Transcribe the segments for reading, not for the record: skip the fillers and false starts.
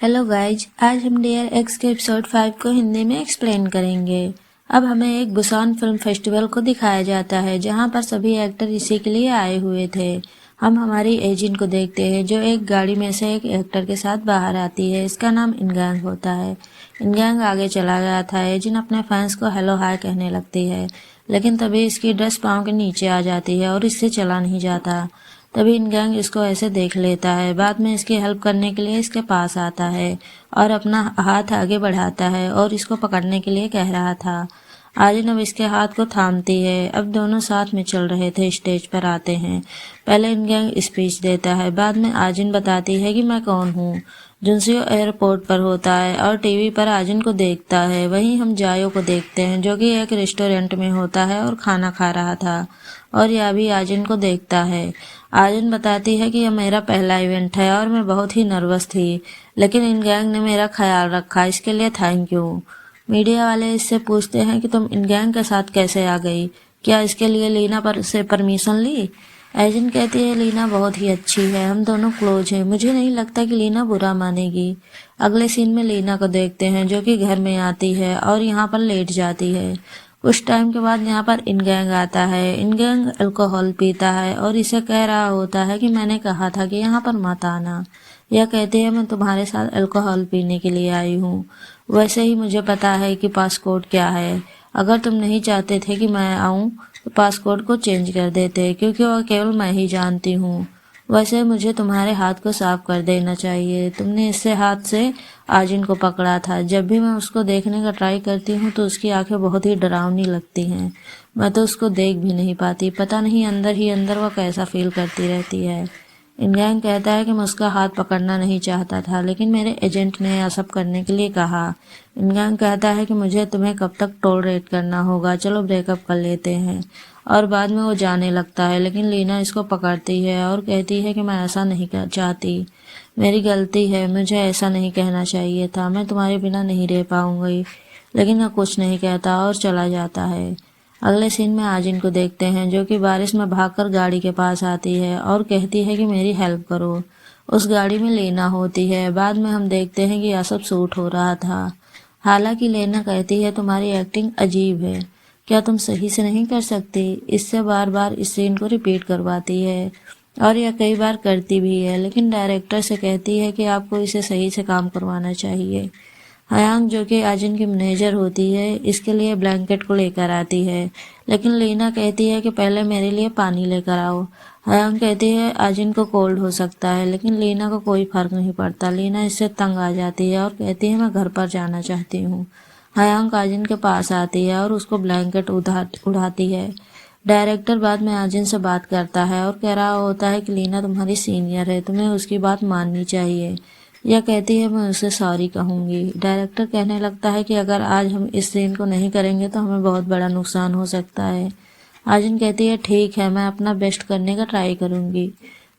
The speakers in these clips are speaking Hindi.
हेलो गाइज, आज हम डियर एक्स के एपिसोड 5 को हिंदी में एक्सप्लेन करेंगे। अब हमें एक बुसान फिल्म फेस्टिवल को दिखाया जाता है जहां पर सभी एक्टर इसी के लिए आए हुए थे। हम हमारी एजेंट को देखते हैं जो एक गाड़ी में से एक एक्टर के साथ बाहर आती है। इसका नाम इनगैंग होता है। इनगैंग आगे चला गया था। एजेंट अपने फैंस को हेलो हाय कहने लगती है, लेकिन तभी इसकी ड्रेस पाँव के नीचे आ जाती है और इससे चला नहीं जाता। तभी इनगैंग इसको ऐसे देख लेता है। बाद में इसकी हेल्प करने के लिए इसके पास आता है और अपना हाथ आगे बढ़ाता है और इसको पकड़ने के लिए कह रहा था। आजिन अब इसके हाथ को थामती है। अब दोनों साथ में चल रहे थे। स्टेज पर आते हैं। पहले इनगैंग स्पीच देता है। बाद में आजिन बताती है कि मैं कौन हूँ। जुनसियो एयरपोर्ट पर होता है और टीवी पर आजिन को देखता है। वहीं हम जायो को देखते हैं जो कि एक रेस्टोरेंट में होता है और खाना खा रहा था और यह भी आजिन को देखता है। आजिन बताती है कि यह मेरा पहला इवेंट है और मैं बहुत ही नर्वस थी, लेकिन इनगैंग ने मेरा ख्याल रखा, इसके लिए थैंक यू। मीडिया वाले इससे पूछते हैं कि तुम इनगैंग के साथ कैसे आ गई, क्या इसके लिए लीना पर से परमिशन ली? एजिन कहती है लीना बहुत ही अच्छी है, हम दोनों क्लोज हैं, मुझे नहीं लगता कि लीना बुरा मानेगी। अगले सीन में लीना को देखते हैं जो कि घर में आती है और यहाँ पर लेट जाती है। कुछ टाइम के बाद यहाँ पर इनगैंग आता है। इनगैंग अल्कोहल पीता है और इसे कह रहा होता है कि मैंने कहा था कि यहाँ पर मत आना। यह कहती है मैं तुम्हारे साथ अल्कोहल पीने के लिए आई हूँ। वैसे ही मुझे पता है कि पासपोर्ट क्या है। अगर तुम नहीं चाहते थे कि मैं आऊँ तो पासपोर्ट को चेंज कर देते, क्योंकि वह केवल मैं ही जानती हूँ। वैसे मुझे तुम्हारे हाथ को साफ कर देना चाहिए। तुमने इससे हाथ से आजिन को पकड़ा था। जब भी मैं उसको देखने का ट्राई करती हूँ तो उसकी आंखें बहुत ही डरावनी लगती हैं। मैं तो उसको देख भी नहीं पाती। पता नहीं अंदर ही अंदर वह कैसा फील करती रहती है। इनगैंग कहता है कि मैं उसका हाथ पकड़ना नहीं चाहता था, लेकिन मेरे एजेंट ने यह सब करने के लिए कहा। इनगैंग कहता है कि मुझे तुम्हें कब तक टॉलरेट करना होगा, चलो ब्रेकअप कर लेते हैं। और बाद में वो जाने लगता है, लेकिन लीना इसको पकड़ती है और कहती है कि मैं ऐसा नहीं चाहती, मेरी गलती है, मुझे ऐसा नहीं कहना चाहिए था, मैं तुम्हारे बिना नहीं रह पाऊंगी। लेकिन वह कुछ नहीं कहता और चला जाता है। अगले सीन में आजिन को देखते हैं जो कि बारिश में भागकर गाड़ी के पास आती है और कहती है कि मेरी हेल्प करो। उस गाड़ी में लेना होती है। बाद में हम देखते हैं कि यह सब शूट हो रहा था। हालांकि लेना कहती है तुम्हारी एक्टिंग अजीब है, क्या तुम सही से नहीं कर सकती? इससे बार बार इस सीन को रिपीट करवाती है और यह कई बार करती भी है, लेकिन डायरेक्टर से कहती है कि आपको इसे सही से काम करवाना चाहिए। हयांग जो कि आजिन की मैनेजर होती है इसके लिए ब्लैंकेट को लेकर आती है, लेकिन लीना कहती है कि पहले मेरे लिए पानी लेकर आओ। हयांग कहती है आजिन को कोल्ड हो सकता है, लेकिन लीना को कोई फर्क नहीं पड़ता। लीना इससे तंग आ जाती है और कहती है मैं घर पर जाना चाहती हूँ। हयांग आजिन के पास आती है और उसको ब्लैंकेट उड़ाती है। डायरेक्टर बाद में आजिन से बात करता है और कह रहा होता है कि लीना तुम्हारी सीनियर है, तुम्हें उसकी बात माननी चाहिए। यह कहती है मैं उसे सॉरी कहूँगी। डायरेक्टर कहने लगता है कि अगर आज हम इस सीन को नहीं करेंगे तो हमें बहुत बड़ा नुकसान हो सकता है। आजिन कहती है ठीक है, मैं अपना बेस्ट करने का ट्राई करूँगी।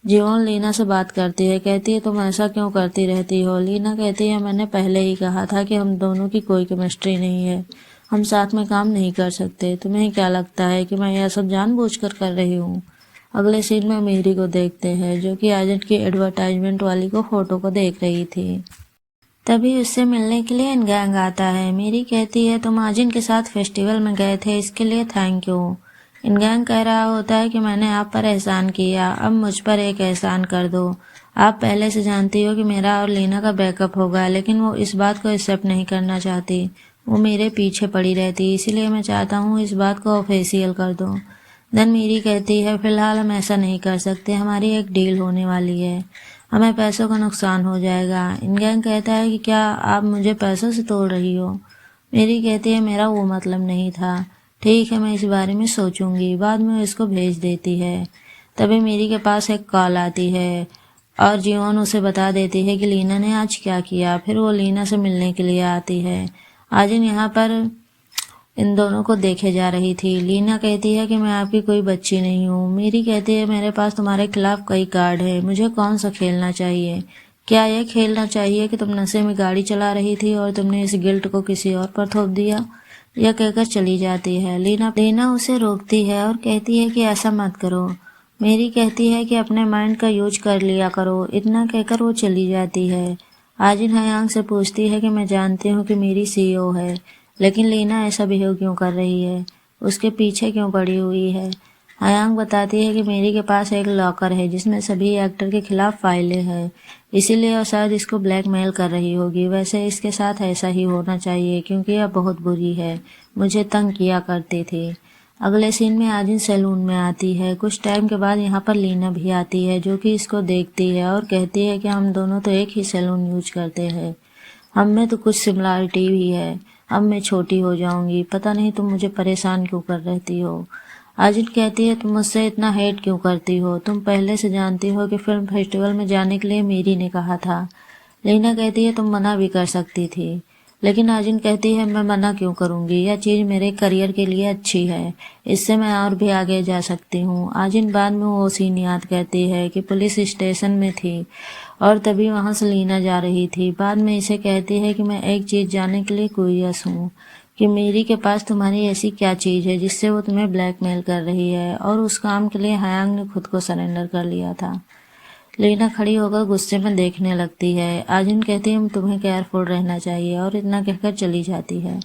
जीवन लीना से बात करती है, कहती है तुम ऐसा क्यों करती रहती हो? लीना कहती है मैंने पहले ही कहा था कि हम दोनों की कोई केमिस्ट्री नहीं है, हम साथ में काम नहीं कर सकते। तुम्हें क्या लगता है कि मैं यह सब जानबूझकर कर रही हूँ? अगले सीन में मेरी को देखते हैं जो कि आजिन की एडवर्टाइजमेंट वाली को फोटो को देख रही थी। तभी उससे मिलने के लिए इनगैंग आता है। मेरी कहती है तुम आजिन के साथ फेस्टिवल में गए थे, इसके लिए थैंक यू। इनगैंग कह रहा होता है कि मैंने आप पर एहसान किया, अब मुझ पर एक एहसान कर दो। आप पहले से जानती हो कि मेरा और लीना का ब्रेकअप होगा, लेकिन वो इस बात को एक्सेप्ट नहीं करना चाहती। वो मेरे पीछे पड़ी रहती, इसीलिए मैं चाहता हूँ इस बात को ऑफिशियल कर दो। देन मेरी कहती है फिलहाल हम ऐसा नहीं कर सकते, हमारी एक डील होने वाली है, हमें पैसों का नुकसान हो जाएगा। इनगैंग कहता है कि क्या आप मुझे पैसों से तोड़ रही हो? मेरी कहती है मेरा वो मतलब नहीं था। ठीक है, मैं इस बारे में सोचूंगी। बाद में इसको भेज देती है। तभी मेरी के पास एक कॉल आती है और जीवन उसे बता देती है कि लीना ने आज क्या किया। फिर वो लीना से मिलने के लिए आती है। आजिन यहाँ पर इन दोनों को देखे जा रही थी। लीना कहती है कि मैं आपकी कोई बच्ची नहीं हूँ। मेरी कहती है मेरे पास तुम्हारे खिलाफ कई कार्ड है, मुझे कौन सा खेलना चाहिए? क्या यह खेलना चाहिए कि तुम नशे में गाड़ी चला रही थी और तुमने इस गिल्ट को किसी और पर थोप दिया? यह कहकर चली जाती है। लीना उसे रोकती है और कहती है कि ऐसा मत करो। मेरी कहती है कि अपने माइंड का यूज कर लिया करो। इतना कहकर वो चली जाती है। आजिन हयांग से पूछती है कि मैं जानती हूँ कि मेरी सीईओ है, लेकिन लीना ऐसा बिहेव क्यों कर रही है, उसके पीछे क्यों पड़ी हुई है। हयांग बताती है कि मेरी के पास एक लॉकर है जिसमें सभी एक्टर के खिलाफ फाइलें हैं, इसीलिए वो शायद इसको ब्लैकमेल कर रही होगी। वैसे इसके साथ ऐसा ही होना चाहिए क्योंकि यह बहुत बुरी है, मुझे तंग किया करती थी। अगले सीन में आजिन सैलून में आती है। कुछ टाइम के बाद यहाँ पर लीना भी आती है जो कि इसको देखती है और कहती है कि हम दोनों तो एक ही सैलून यूज करते हैं, हम में तो कुछ सिमिलरिटी भी है। अब मैं छोटी हो जाऊंगी, पता नहीं तुम मुझे परेशान क्यों कर रहती हो। आजिन कहती है तुम मुझसे इतना हेट क्यों करती हो, तुम पहले से जानती हो कि फिल्म फेस्टिवल में जाने के लिए मेरी ने कहा था। लीना कहती है तुम मना भी कर सकती थी, लेकिन आजिन कहती है मैं मना क्यों करूंगी, यह चीज मेरे करियर के लिए अच्छी है, इससे मैं और भी आगे जा सकती हूँ। आजिन बाद में वो सीन याद करती है कि पुलिस स्टेशन में थी और तभी वहां से लीना जा रही थी। बाद में इसे कहती है कि मैं एक चीज जानने के लिए क्यूरियस हूँ कि मेरी के पास तुम्हारी ऐसी क्या चीज है जिससे वो तुम्हें ब्लैकमेल कर रही है, और उस काम के लिए हयांग ने खुद को सरेंडर कर लिया था। लीना खड़ी होकर गुस्से में देखने लगती है। आजिन कहती है तुम्हें केयरफुल रहना चाहिए और इतना कहकर चली जाती है।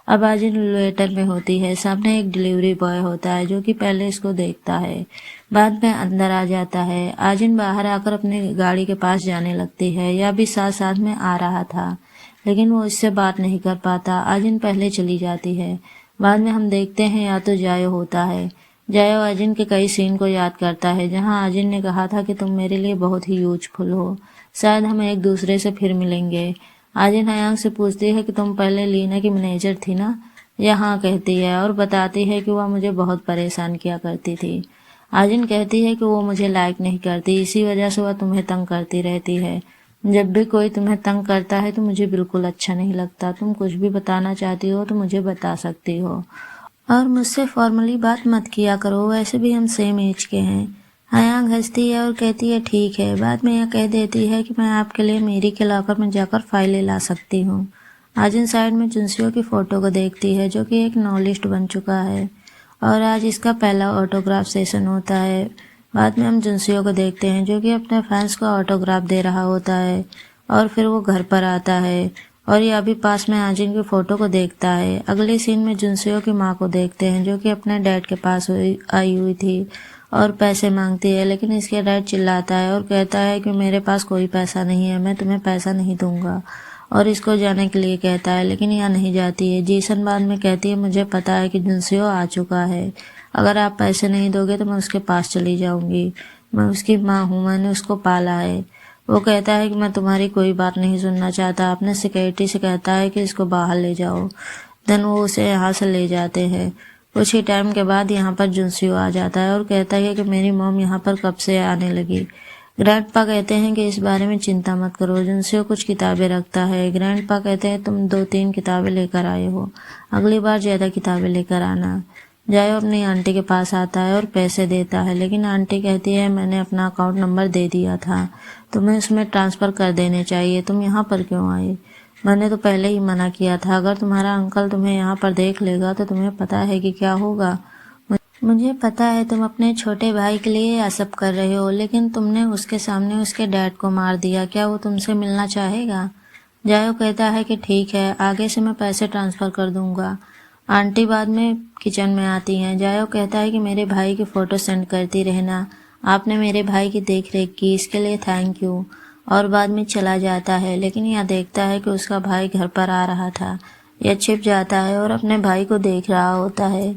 अब आजिन वेटर में होती है। सामने एक डिलीवरी बॉय होता है जो कि पहले इसको देखता है, बाद में अंदर आ जाता है। आजिन बाहर आकर अपनी गाड़ी के पास जाने लगती है, यह भी साथ साथ में आ रहा था, लेकिन वो इससे बात नहीं कर पाता। आजिन पहले चली जाती है। बाद में हम देखते हैं या तो जायो होता है। जायो आजिन के कई सीन को याद करता है जहां आजिन ने कहा था कि तुम मेरे लिए बहुत ही यूजफुल हो, शायद हम एक दूसरे से फिर मिलेंगे। आजिन हयांग से पूछती है कि तुम पहले लीना की मैनेजर थी ना। यह हाँ कहती है और बताती है कि वह मुझे बहुत परेशान किया करती थी। आजिन कहती है कि वो मुझे लाइक नहीं करती, इसी वजह से वह तुम्हें तंग करती रहती है। जब भी कोई तुम्हें तंग करता है तो मुझे बिल्कुल अच्छा नहीं लगता। तुम कुछ भी बताना चाहती हो तो मुझे बता सकती हो, और मुझसे फॉर्मली बात मत किया करो, वैसे भी हम सेम एज के हैं। हयांग हंसती है और कहती है ठीक है। बाद में यह कह देती है कि मैं आपके लिए मेरी के लॉकर में जाकर फाइलें ला सकती हूँ। आजिन साइड में जुनसियो की फोटो को देखती है जो कि एक नॉवलिस्ट बन चुका है और आज इसका पहला ऑटोग्राफ सेशन होता है। बाद में हम जुनसियो को देखते हैं जो कि अपने फैंस को ऑटोग्राफ दे रहा होता है, और फिर वो घर पर आता है और ये अभी पास में आजिन की फोटो को देखता है। अगले सीन में जुनसियो की माँ को देखते हैं जो कि अपने डैड के पास आई हुई थी और पैसे मांगती है, लेकिन इसके डैड चिल्लाता है और कहता है कि मेरे पास कोई पैसा नहीं है, मैं तुम्हें पैसा नहीं दूंगा, और इसको जाने के लिए कहता है, लेकिन यह नहीं जाती है। जीसन बाद में कहती है मुझे पता है कि जुनसियो आ चुका है, अगर आप पैसे नहीं दोगे तो मैं उसके पास चली जाऊंगी, मैं उसकी माँ हूँ, मैंने उसको पाला है। वो कहता है कि मैं तुम्हारी कोई बात नहीं सुनना चाहता। अपने सिक्योरिटी से कहता है कि इसको बाहर ले जाओ। देन वो उसे यहाँ से ले जाते हैं। कुछ ही टाइम के बाद यहाँ पर जुनसियो आ जाता है और कहता है कि मेरी मॉम यहाँ पर कब से आने लगी। ग्रैंडपा कहते हैं कि इस बारे में चिंता मत करो। जुनसियो कुछ किताबें रखता है। ग्रैंडपा कहते हैं तुम 2-3 किताबें लेकर आए हो, अगली बार ज्यादा किताबें लेकर आना। जायो अपनी आंटी के पास आता है और पैसे देता है, लेकिन आंटी कहती है मैंने अपना अकाउंट नंबर दे दिया था, तुम्हें उसमें ट्रांसफर कर देने चाहिए, तुम यहाँ पर क्यों आए, मैंने तो पहले ही मना किया था, अगर तुम्हारा अंकल तुम्हें यहाँ पर देख लेगा तो तुम्हें पता है कि क्या होगा। मुझे पता है तुम अपने छोटे भाई के लिए यह सब कर रहे हो, लेकिन तुमने उसके सामने उसके डैड को मार दिया, क्या वो तुमसे मिलना चाहेगा। जायो कहता है कि ठीक है, आगे से मैं पैसे ट्रांसफर कर दूंगा। आंटी बाद में किचन में आती हैं। जायो कहता है कि मेरे भाई की फोटो सेंड करती रहना, आपने मेरे भाई की देख रेख की, इसके लिए थैंक यू, और बाद में चला जाता है। लेकिन यह देखता है कि उसका भाई घर पर आ रहा था। यह छिप जाता है और अपने भाई को देख रहा होता है।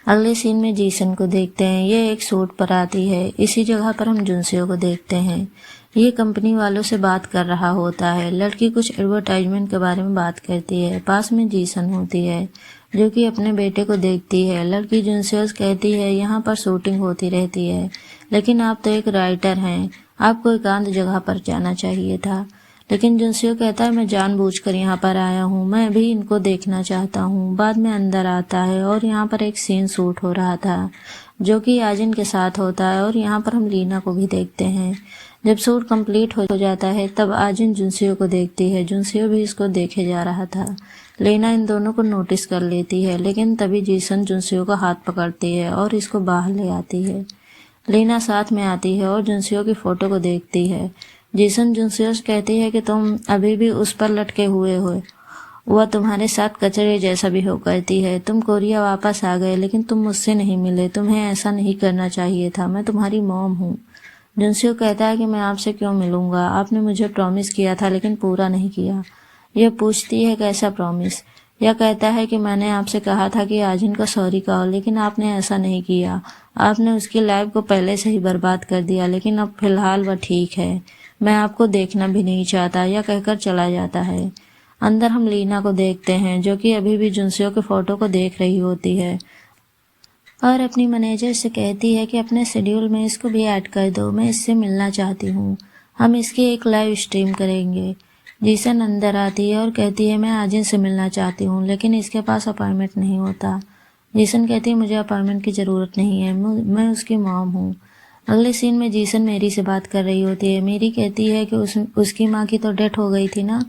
अगले सीन में जीसन को देखते हैं। ये एक सूट पर आती है। इसी जगह पर हम जुनसियो को देखते हैं। ये कंपनी वालों से बात कर रहा होता है। लड़की कुछ एडवर्टाइजमेंट के बारे में बात करती है। पास में जीसन होती है जो कि अपने बेटे को देखती है। लड़की जुनसियो कहती है यहाँ पर शूटिंग होती रहती है, लेकिन आप तो एक राइटर हैं, आपको एकांत जगह पर जाना चाहिए था। लेकिन जुनसियो कहता है मैं जानबूझकर यहाँ पर आया हूँ, मैं भी इनको देखना चाहता हूँ। बाद में अंदर आता है और यहाँ पर एक सीन शूट हो रहा था जो कि आजिन के साथ होता है, और यहाँ पर हम लीना को भी देखते हैं। जब शूट कंप्लीट हो जाता है तब आजिन जुनसियो को देखती है। जुनसियो भी इसको देखे जा रहा था। लीना इन दोनों को नोटिस कर लेती है, लेकिन तभी जीसन जुनसियो का हाथ पकड़ती है और इसको बाहर ले आती है। लीना साथ में आती है और जुनसियो की फोटो को देखती है। जीसन जुनसियो से कहती है कि तुम अभी भी उस पर लटके हुए हो, वह तुम्हारे साथ कचरे जैसा भी हो करती है। तुम कोरिया वापस आ गए लेकिन तुम मुझसे नहीं मिले, तुम्हें ऐसा नहीं करना चाहिए था, मैं तुम्हारी मॉम हूँ। जुनसियो कहता है कि मैं आपसे क्यों मिलूंगा, आपने मुझे प्रॉमिस किया था लेकिन पूरा नहीं किया। यह पूछती है कैसा प्रॉमिस। यह कहता है कि मैंने आपसे कहा था कि आजिन को सॉरी कहो लेकिन आपने ऐसा नहीं किया, आपने उसकी लाइफ को पहले से ही बर्बाद कर दिया, लेकिन अब फिलहाल वह ठीक है, मैं आपको देखना भी नहीं चाहता। यह कहकर चला जाता है। अंदर हम लीना को देखते हैं जो कि अभी भी जुनसियो के फोटो को देख रही होती है और अपनी मैनेजर से कहती है कि अपने शेड्यूल में इसको भी ऐड कर दो, मैं इससे मिलना चाहती हूँ, हम इसकी एक लाइव स्ट्रीम करेंगे। जीसन अंदर आती है और कहती है मैं आजिन से मिलना चाहती हूँ लेकिन इसके पास अपॉइंटमेंट नहीं होता। जीसन कहती है मुझे अपॉइंटमेंट की ज़रूरत नहीं है, मैं उसकी मॉम हूँ। अगले सीन में जीसन मेरी से बात कर रही होती है। मेरी कहती है कि उसकी माँ की तो डेथ हो गई थी ना।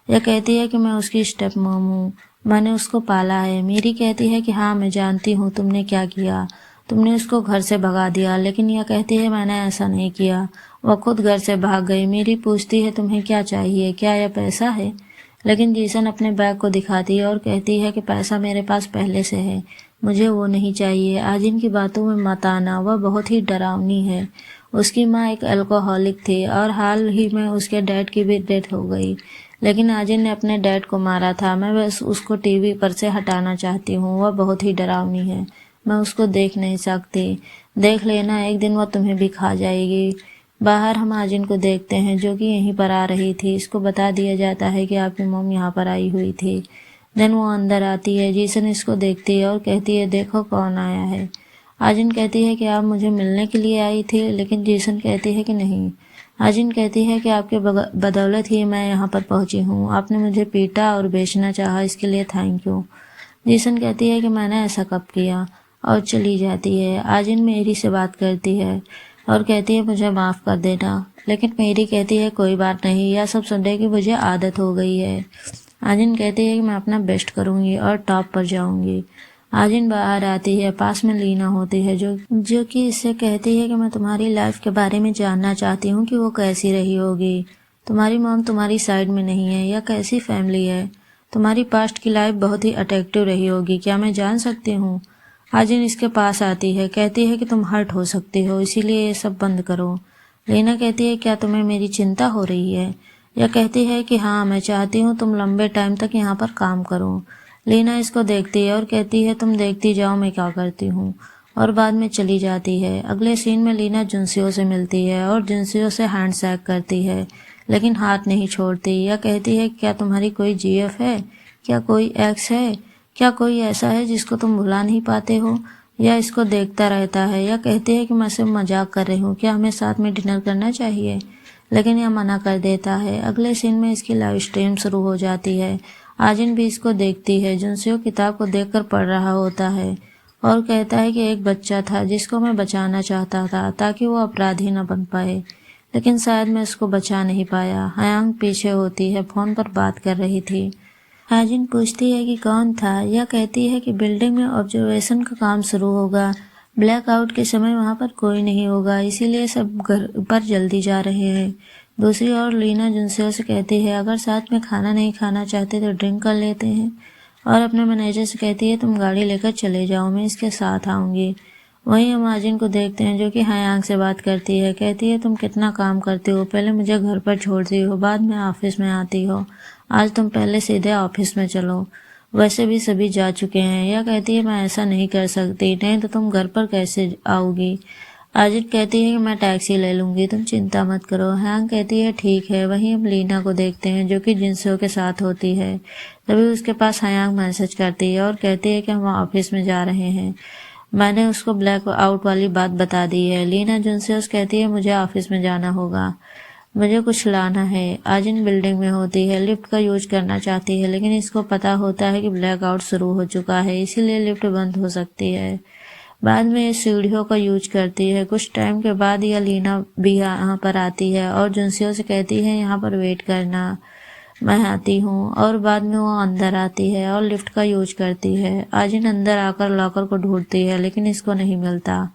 यह कहती है कि मैं उसकी स्टेप मॉम हूँ, मैंने उसको पाला है। मेरी कहती है कि हाँ मैं जानती हूँ तुमने क्या किया, तुमने उसको घर से भगा दिया, लेकिन यह कहती है मैंने ऐसा नहीं किया, वह खुद घर से भाग गई। मेरी पूछती है तुम्हें क्या चाहिए, क्या यह पैसा है? लेकिन जीसन अपने बैग को दिखाती है और कहती है कि पैसा मेरे पास पहले से है, मुझे वो नहीं चाहिए। आज इनकी बातों में मत आना, वह बहुत ही डरावनी है। उसकी माँ एक अल्कोहलिक थी और हाल ही में उसके डैड की भी डेथ हो गई, लेकिन आजिन ने अपने डैड को मारा था। मैं बस उसको टीवी पर से हटाना चाहती हूँ, वह बहुत ही डरावनी है, मैं उसको देख नहीं सकती। देख लेना एक दिन वह तुम्हें भी खा जाएगी। बाहर हम आजिन को देखते हैं जो कि यहीं पर आ रही थी। इसको बता दिया जाता है कि आपकी मॉम यहाँ पर आई हुई थी। देन वो अंदर आती है। जीसन इसको देखती है और कहती है देखो कौन आया है। आजिन कहती है कि आप मुझे मिलने के लिए आई थी, लेकिन जीसन कहती है कि नहीं। आजिन कहती है कि आपके बदौलत ही मैं यहाँ पर पहुँची हूँ, आपने मुझे पीटा और बेचना चाहा, इसके लिए थैंक यू। जीसन कहती है कि मैंने ऐसा कब किया और चली जाती है। आजिन मेरी से बात करती है और कहती है मुझे माफ़ कर देना, लेकिन मेरी कहती है कोई बात नहीं, यह सब सुनने की मुझे आदत हो गई है। आजिन कहती है कि मैं अपना बेस्ट करूँगी और टॉप पर जाऊँगी। आजिन बाहर आती है, पास में लीना होती है जो कि इससे कहती है कि मैं तुम्हारी लाइफ के बारे में जानना चाहती हूँ कि वो कैसी रही होगी। तुम्हारी मॉम तुम्हारी साइड में नहीं है, या कैसी फैमिली है, तुम्हारी पास्ट की लाइफ बहुत ही अट्रैक्टिव रही होगी, क्या मैं जान सकती हूँ? आजिन इसके पास आती है, कहती है कि तुम हर्ट हो सकती हो, इसीलिए ये सब बंद करो। लीना कहती है क्या तुम्हें मेरी चिंता हो रही है? यह कहती है कि हाँ मैं चाहती हूँ तुम लंबे टाइम तक यहाँ पर काम करो। लीना इसको देखती है और कहती है तुम देखती जाओ मैं क्या करती हूँ, और बाद में चली जाती है। अगले सीन में लीना जुनसियो से मिलती है और जुनसियो से हैंड शेक करती है, लेकिन हाथ नहीं छोड़ती। यह कहती है क्या तुम्हारी कोई जीएफ है, क्या कोई एक्स है, क्या कोई ऐसा है जिसको तुम भुला नहीं पाते हो? यह इसको देखता रहता है। यह कहती है कि मैं सिर्फ मजाक कर रही हूँ, क्या हमें साथ में डिनर करना चाहिए? लेकिन यह मना कर देता है। अगले सीन में इसकी लाइव स्ट्रीम शुरू हो जाती है। आजिन भी इसको देखती है। जुनसियो किताब को देखकर पढ़ रहा होता है और कहता है कि एक बच्चा था जिसको मैं बचाना चाहता था ताकि वो अपराधी न बन पाए, लेकिन शायद मैं उसको बचा नहीं पाया। हयांग पीछे होती है, फोन पर बात कर रही थी। आजिन पूछती है कि कौन था। यह कहती है कि बिल्डिंग में ऑब्जर्वेशन का काम शुरू होगा, ब्लैकआउट के समय वहां पर कोई नहीं होगा, इसीलिए सब घर पर जल्दी जा रहे हैं। दूसरी ओर लीना जुनसियो से कहती है अगर साथ में खाना नहीं खाना चाहते तो ड्रिंक कर लेते हैं, और अपने मैनेजर से कहती है तुम गाड़ी लेकर चले जाओ, मैं इसके साथ आऊँगी। वहीं हम आजिन को देखते हैं जो कि हयांग से बात करती है। कहती है तुम कितना काम करते हो, पहले मुझे घर पर छोड़ती हो, बाद में ऑफिस में आती हो, आज तुम पहले सीधे ऑफिस में चलो, वैसे भी सभी जा चुके हैं। यह कहती है मैं ऐसा नहीं कर सकती, नहीं तो तुम घर पर कैसे आओगी? आजिन कहती है कि मैं टैक्सी ले लूंगी, तुम चिंता मत करो। हैंग कहती है ठीक है। वहीं हम लीना को देखते हैं जो कि जिनसो के साथ होती है। तभी उसके पास हयांग मैसेज करती है और कहती है कि हम ऑफिस में जा रहे हैं, मैंने उसको ब्लैक आउट वाली बात बता दी है। लीना जिनसे कहती है मुझे ऑफिस में जाना होगा, मुझे कुछ लाना है। आजिन बिल्डिंग में होती है, लिफ्ट का यूज करना चाहती है, लेकिन इसको पता होता है कि ब्लैकआउट शुरू हो चुका है, इसीलिए लिफ्ट बंद हो सकती है। बाद में ये सीढ़ियों का यूज करती है। कुछ टाइम के बाद यह लीना भी यहाँ पर आती है और जुनसियो से कहती है यहाँ पर वेट करना, मैं आती हूँ, और बाद में वो अंदर आती है और लिफ्ट का यूज करती है। आजिन अंदर आकर लॉकर को ढूंढती है लेकिन इसको नहीं मिलता।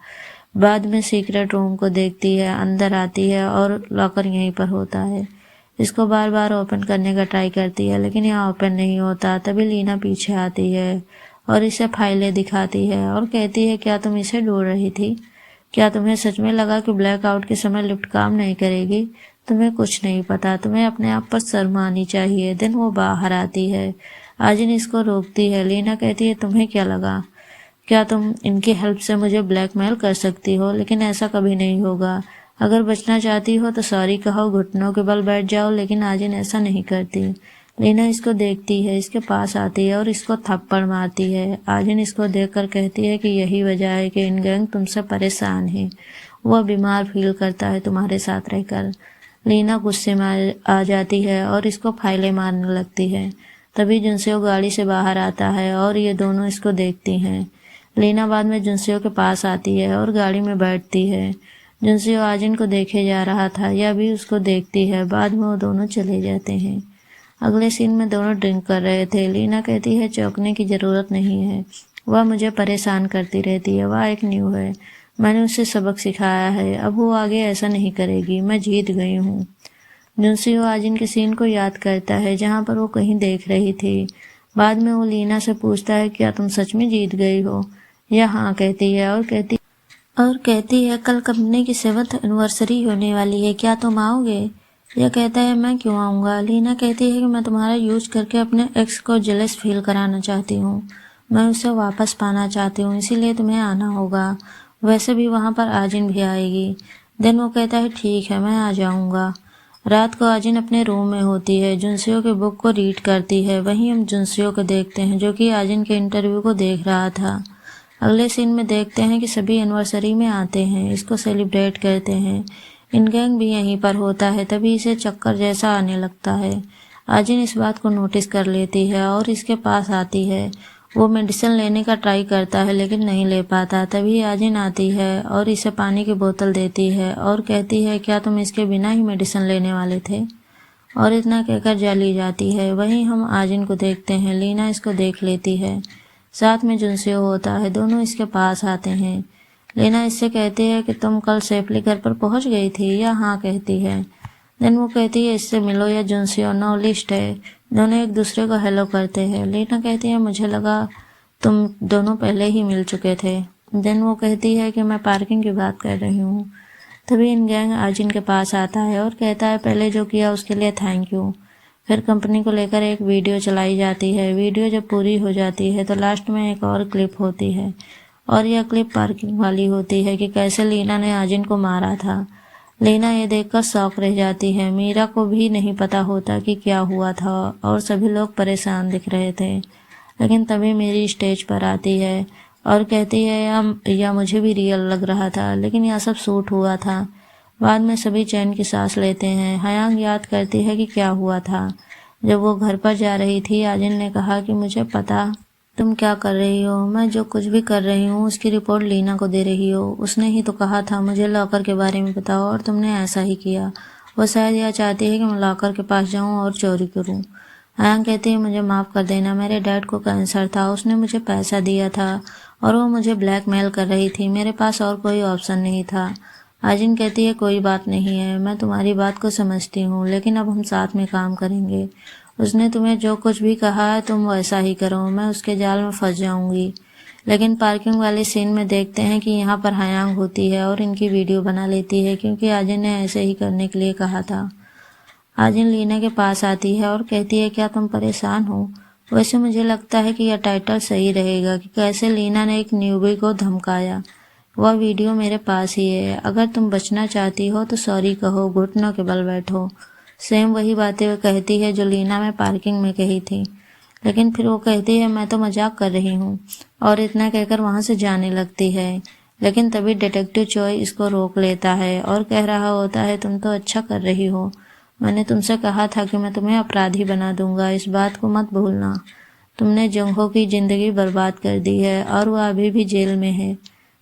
बाद में सीक्रेट रूम को देखती है, अंदर आती है और लॉकर यहीं पर होता है। इसको बार बार ओपन करने का ट्राई करती है लेकिन यहाँ ओपन नहीं होता। तभी लीना पीछे आती है और इसे फाइलें दिखाती है और कहती है, क्या तुम इसे ढूंढ रही थी? क्या तुम्हें सच में लगा कि ब्लैकआउट के समय लिफ्ट काम नहीं करेगी? तुम्हें कुछ नहीं पता, तुम्हें अपने आप पर शर्म आनी चाहिए। दिन वो बाहर आती है। आजिन इसको रोकती है। लीना कहती है, तुम्हें क्या लगा? क्या तुम इनकी हेल्प से मुझे ब्लैकमेल कर सकती हो? लेकिन ऐसा कभी नहीं होगा। अगर बचना चाहती हो तो सॉरी कहो, घुटनों के बल बैठ जाओ। लेकिन आजिन ऐसा नहीं करती। लीना इसको देखती है, इसके पास आती है और इसको थप्पड़ मारती है। आजिन इसको देखकर कहती है कि यही वजह है कि इन गैंग तुमसे परेशान है। वह बीमार फील करता है तुम्हारे साथ रहकर। लीना गुस्से में आ जाती है और इसको फाइलें मारने लगती है। तभी जुनसियो गाड़ी से बाहर आता है और ये दोनों इसको देखती हैं। लीना बाद में जुनसियो के पास आती है और गाड़ी में बैठती है। जुनसियो आजिन को देखे जा रहा था, यह भी उसको देखती है। बाद में वो दोनों चले जाते हैं। अगले सीन में दोनों ड्रिंक कर रहे थे। लीना कहती है, चौंकने की जरूरत नहीं है, वह मुझे परेशान करती रहती है, वह एक न्यू है, मैंने उसे सबक सिखाया है, अब वो आगे ऐसा नहीं करेगी, मैं जीत गई हूँ। जुनसियो आजिन के सीन को याद करता है जहाँ पर वो कहीं देख रही थी। बाद में वो लीना से पूछता है, क्या तुम सच में जीत गई हो? यह हाँ कहती है और कहती है, कल कंपनी की 7th एनिवर्सरी होने वाली है, क्या तुम आओगे? यह कहता है, मैं क्यों आऊँगा? लीना कहती है कि मैं तुम्हारा यूज करके अपने एक्स को जेलस फील कराना चाहती हूँ, मैं उसे वापस पाना चाहती हूँ, इसीलिए तुम्हें आना होगा। वैसे भी वहाँ पर आजिन भी आएगी। देन वो कहता है, ठीक है, मैं आ जाऊँगा। रात को आजिन अपने रूम में होती है, जुनसियो के बुक को रीड करती है। वहीं हम जुनसियो को देखते हैं जो कि आजिन के इंटरव्यू को देख रहा था। अगले सीन में देखते हैं कि सभी एनिवर्सरी में आते हैं, इसको सेलिब्रेट करते हैं। इनगैंग भी यहीं पर होता है। तभी इसे चक्कर जैसा आने लगता है। आजिन इस बात को नोटिस कर लेती है और इसके पास आती है। वो मेडिसिन लेने का ट्राई करता है लेकिन नहीं ले पाता। तभी आजिन आती है और इसे पानी की बोतल देती है और कहती है, क्या तुम इसके बिना ही मेडिसिन लेने वाले थे? और इतना कहकर चली जाती है। वहीं हम आजिन को देखते हैं। लीना इसको देख लेती है, साथ में जुनसियो होता है। दोनों इसके पास आते हैं। लीना इससे कहती है कि तुम कल सेफली घर पर पहुंच गई थी? या हाँ कहती है। देन वो कहती है, इससे मिलो, या जुनसियो नो लिस्ट है। दोनों एक दूसरे को हेलो करते हैं। लीना कहती है, मुझे लगा तुम दोनों पहले ही मिल चुके थे। देन वो कहती है कि मैं पार्किंग की बात कर रही हूँ। तभी इन गैंग आजिन के पास आता है और कहता है, पहले जो किया उसके लिए थैंक यू। फिर कंपनी को लेकर एक वीडियो चलाई जाती है। वीडियो जब पूरी हो जाती है तो लास्ट में एक और क्लिप होती है और यह क्लिप पार्किंग वाली होती है कि कैसे लीना ने आजिन को मारा था। लीना ये देखकर शॉक रह जाती है। मीरा को भी नहीं पता होता कि क्या हुआ था और सभी लोग परेशान दिख रहे थे। लेकिन तभी मेरी स्टेज पर आती है और कहती है, या मुझे भी रियल लग रहा था, लेकिन यह सब शूट हुआ था। बाद में सभी चैन की सांस लेते हैं। हयांग याद करती है कि क्या हुआ था। जब वो घर पर जा रही थी, आजिन ने कहा कि मुझे पता तुम क्या कर रही हो, मैं जो कुछ भी कर रही हूँ उसकी रिपोर्ट लीना को दे रही हो। उसने ही तो कहा था मुझे लॉकर के बारे में बताओ और तुमने ऐसा ही किया। वो शायद यह चाहती है कि मैं लॉकर के पास जाऊँ और चोरी करूँ। हयांग कहती है, मुझे माफ़ कर देना, मेरे डैड को कैंसर था, उसने मुझे पैसा दिया था और वो मुझे ब्लैकमेल कर रही थी, मेरे पास और कोई ऑप्शन नहीं था। आजिन कहती है, कोई बात नहीं है, मैं तुम्हारी बात को समझती हूँ, लेकिन अब हम साथ में काम करेंगे। उसने तुम्हें जो कुछ भी कहा है तुम वैसा ही करो, मैं उसके जाल में फंस जाऊंगी। लेकिन पार्किंग वाले सीन में देखते हैं कि यहाँ पर हयांग होती है और इनकी वीडियो बना लेती है क्योंकि आजिन ने ऐसे ही करने के लिए कहा था। आजिन लीना के पास आती है और कहती है, क्या तुम परेशान हो? वैसे मुझे लगता है कि यह टाइटल सही रहेगा कि कैसे लीना ने एक न्यूबी को धमकाया। वह वीडियो मेरे पास ही है। अगर तुम बचना चाहती हो तो सॉरी कहो, घुटनों के बल बैठो। सेम वही बातें वो कहती है जो लीना में पार्किंग में कही थी। लेकिन फिर वो कहती है, मैं तो मजाक कर रही हूँ, और इतना कहकर वहां से जाने लगती है। लेकिन तभी डिटेक्टिव चॉय इसको रोक लेता है और कह रहा होता है, तुम तो अच्छा कर रही हो, मैंने तुमसे कहा था कि मैं तुम्हें अपराधी बना दूंगा, इस बात को मत भूलना। तुमने जंगहो की जिंदगी बर्बाद कर दी है और वह अभी भी जेल में है।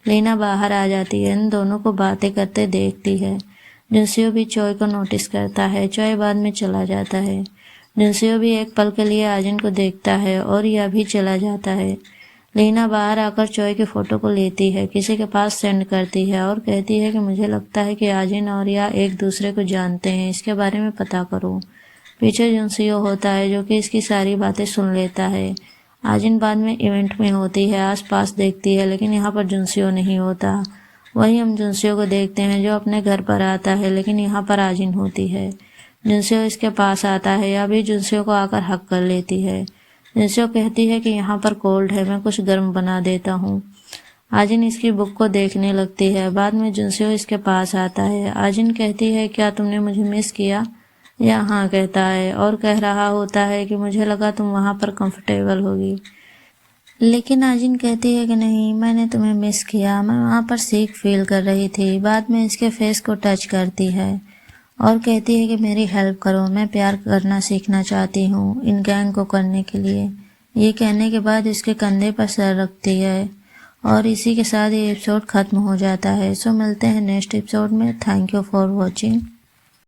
लीना बाहर आ जाती है, इन दोनों को बातें करते देखती है। जुनसियो भी चॉय को नोटिस करता है। चॉय बाद में चला जाता है। जुनसियो भी एक पल के लिए आजिन को देखता है और यह भी चला जाता है। लीना बाहर आकर चॉय की फोटो को लेती है, किसी के पास सेंड करती है और कहती है कि मुझे लगता है कि आजिन और या एक दूसरे को जानते हैं, इसके बारे में पता करो। पीछे जुनसियो होता है जो कि इसकी सारी बातें सुन लेता है। आजिन बाद में इवेंट में होती है, आसपास देखती है, लेकिन यहाँ पर जुनसियो नहीं होता। वहीं हम जुनसियो को देखते हैं जो अपने घर पर आता है, लेकिन यहाँ पर आजिन होती है। जुनसियो इसके पास आता है, या भी जुनसियो को आकर हक कर लेती है। जुनसियो कहती है कि यहाँ पर कोल्ड है, मैं कुछ गर्म बना देता हूँ। आजिन इसकी बुक को देखने लगती है। बाद में जुनसियो इसके पास आता है। आजिन कहती है, क्या तुमने मुझे मिस किया? या हाँ कहता है और कह रहा होता है कि मुझे लगा तुम वहाँ पर कंफर्टेबल होगी। लेकिन आजिन कहती है कि नहीं, मैंने तुम्हें मिस किया, मैं वहाँ पर सीख फील कर रही थी। बाद में इसके फेस को टच करती है और कहती है कि मेरी हेल्प करो, मैं प्यार करना सीखना चाहती हूँ इन गैंग को करने के लिए। ये कहने के बाद इसके कंधे पर सर रखती है और इसी के साथ ये एपिसोड खत्म हो जाता है। सो मिलते हैं नेक्स्ट एपिसोड में। Thank you for watching.